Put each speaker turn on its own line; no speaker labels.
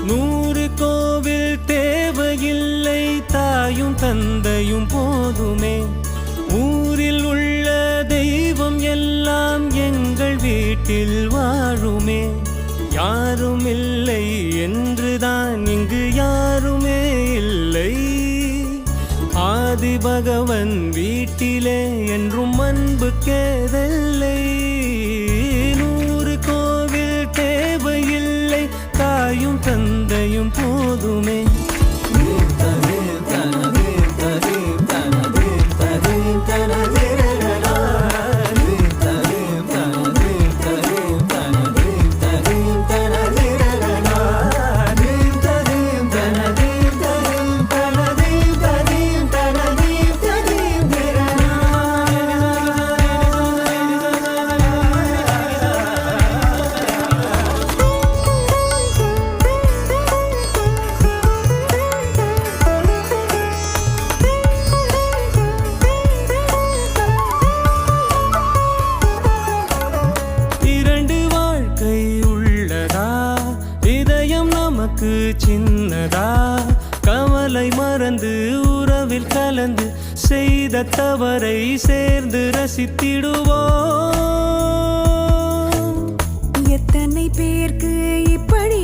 100 கோவில் தேவையில்லை, தாயும் தந்தையும் போதுமே. ஊரில் உள்ள தெய்வம் எல்லாம் எங்கள் வீட்டில் வாழுமே. யாரும் இல்லை என்றுதான் இங்கு யாருமே இல்லை. ஆதி பகவன் வீட்டிலே என்றும் அன்பு கேதல்லை. 100 கோவில் தேவையில்லை, தாயும் தந்தையும் போதுமே. சின்னதா கவலை மறந்து உறவில் கலந்து செய்த தவறை சேர்ந்து ரசித்திடுவோம்.
எத்தனை பேருக்கு இப்படி